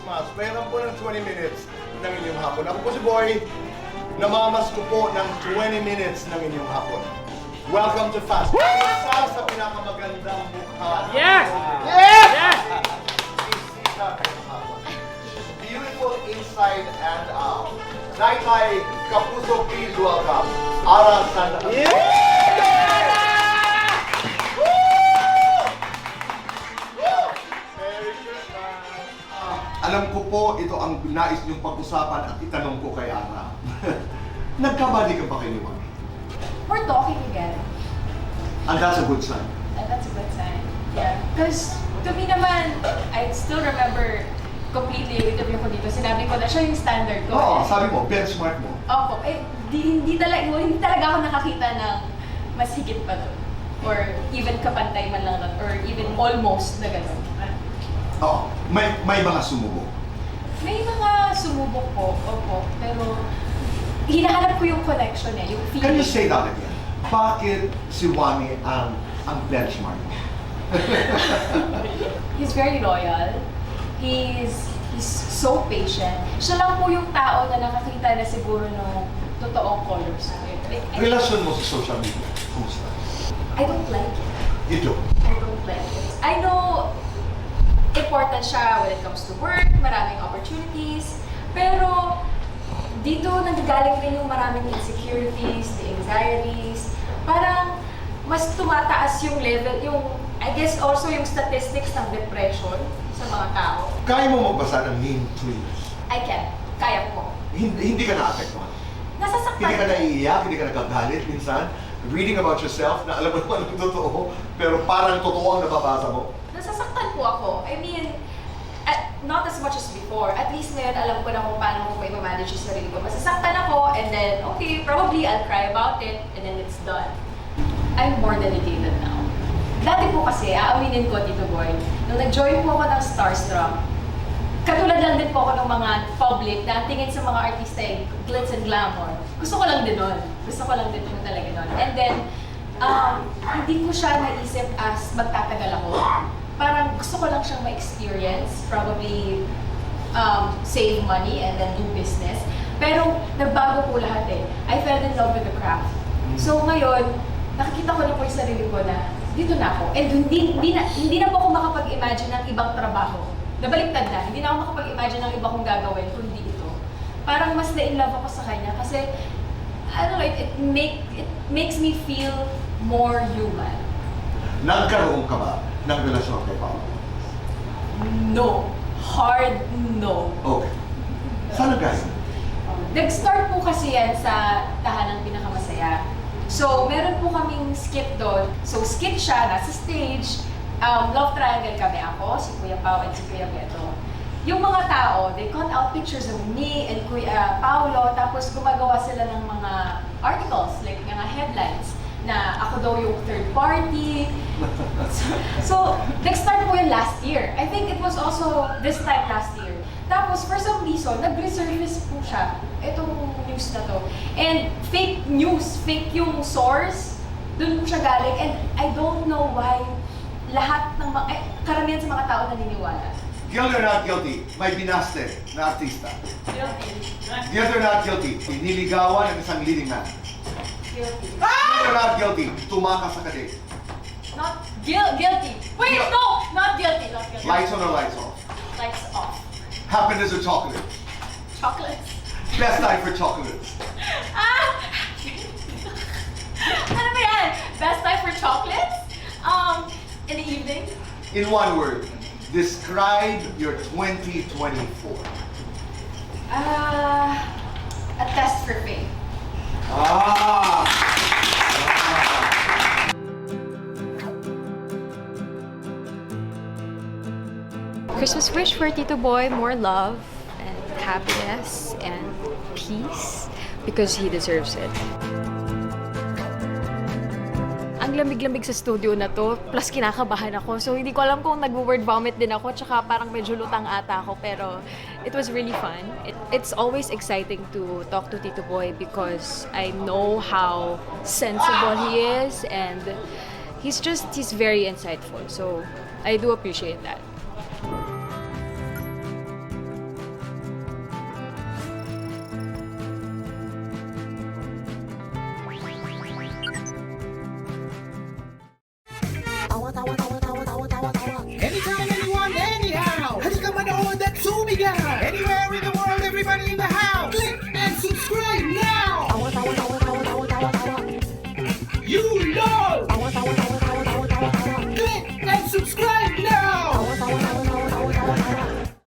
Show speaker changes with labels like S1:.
S1: Christmas. Meron po ng 20 minutes ng inyong hapon. Ako po si Boy, namamas ko po ng 20 minutes ng inyong hapon. Welcome to Fast. Isa sa pinakamagandang mukha.
S2: Yes!
S1: Yes!
S2: Yes!
S1: Isisa ngayong hapon. Beautiful inside and out. Naitay, Kapuso, please welcome Ara Santa. Merry Christmas! Alam ko po, ito ang nais niyong pag-usapan at itanong ko kay Ara. Nagkabali ka ba kay ni Mami?
S3: We're talking again.
S1: And that's a good sign.
S3: And that's a good sign. Yeah. Because to me naman, I still remember completely yung interview ko dito. Sinabi ko na siya yung standard ko.
S1: Oo, sabi mo, benchmark mo.
S3: Opo. Hindi talaga ako nakakita ng mas higit pa doon. Or even kapantay man lang doon. Or even almost na gano'n.
S1: Oo, may mga sumubok.
S3: May mga sumubok po. Opo. Pero hinahanap ko yung connection eh. Yung feeling.
S1: Can you say that again? Bakit si Wami ang benchmark mo?
S3: He's very loyal. He's so patient. Siya lang po yung tao na nakakita na siguro ng totoong colors.
S1: Relasyon mo sa social media, kumusta?
S3: I don't like it.
S1: You do.
S3: I don't like it. I know important siya when it comes to work, maraming opportunities, pero dito nanggagaling rin yung maraming insecurities, the anxieties, parang mas tumataas yung level, yung I guess also yung statistics ng depression sa mga tao.
S1: Kaya mo magbasa ng mean tweets?
S3: I can. Kaya ko.
S1: Hindi ka na-apektuhan?
S3: Nasasaktan.
S1: Hindi ka naiiyak, hindi ka nagagalit minsan? Reading about yourself na alam mo naman ang totoo, pero parang totoo ang nababasa mo?
S3: Nasasaktan po ako. I mean, not as much as before. At least ngayon alam ko na kung paano ko i-manage yung sarili ko. Masasaktan ako and then, okay, probably I'll cry about it and then it's done. I'm more dedicated now. Dati po kasi, aaminin ko, Tito Boy, nung nag-join po ako ng Starstruck, katulad lang din po ako ng mga public na tingin sa mga artista yung glitz and glamour. Gusto ko lang din nun. Gusto ko lang din po talaga nun. And then, hindi ko siya naisip as magtatagal ako. Parang gusto ko lang siyang ma-experience, probably save money and then do business. Pero nagbago po lahat eh. I fell in love with the craft. So ngayon, nakikita ko na po yung sarili ko na dito na ako. And hindi na po ako makapag-imagine ng ibang trabaho. Nabaliktad na. Hindi na ako makapag-imagine ng iba kong gagawin kundi ito. Parang mas na-in love ako sa kanya kasi I don't know, it makes me feel more human.
S1: Nagkaroon ka ba ng relasyon kay Paolo?
S3: No. Hard no.
S1: Okay. Saan nag-galing?
S3: Nag-start po kasi yan sa Tahanang Pinakamasaya. So, meron po kaming skit doon. So, skit siya, nasa stage. Love triangle kami ako, si Kuya Pao and si Kuya Beto. Yung mga tao, they cut out pictures of me and Kuya Paolo, tapos gumagawa sila ng mga articles, like mga headlines, na ako daw yung third party. So, nag-start po yun last year. I think it was also this time last year. Tapos, for some reason, nag-resurface po siya, itong news na to. And fake news, fake yung source, dun po siya galing. And I don't know why lahat ng karamihan sa mga tao naniniwala.
S1: Guilty or not guilty, may binaste na artista.
S3: Guilty.
S1: Guilty or not guilty, niligawan ng isang leading man.
S3: Guilty.
S1: Guilty or not guilty, tumakas sa kadate.
S3: Not guilty. Wait, no! Not guilty, not guilty.
S1: Lights on or lights off?
S3: Lights off.
S1: Happiness or chocolate?
S3: Chocolates.
S1: Best time for chocolates.
S3: Ano ba yan? Best time for chocolates? In the evening?
S1: In one word, describe your 2024.
S3: A test for faith.
S4: Christmas wish for Tito Boy, more love and happiness and peace because he deserves it. Ang lamig-lamig sa studio na to, plus kinakabahan ako. So hindi ko alam kung nag-word vomit din ako, tsaka parang medyo lutang ata ako, pero it was really fun. It's always exciting to talk to Tito Boy because I know how sensible he is and he's very insightful. So I do appreciate that.
S2: waka, waka, waka.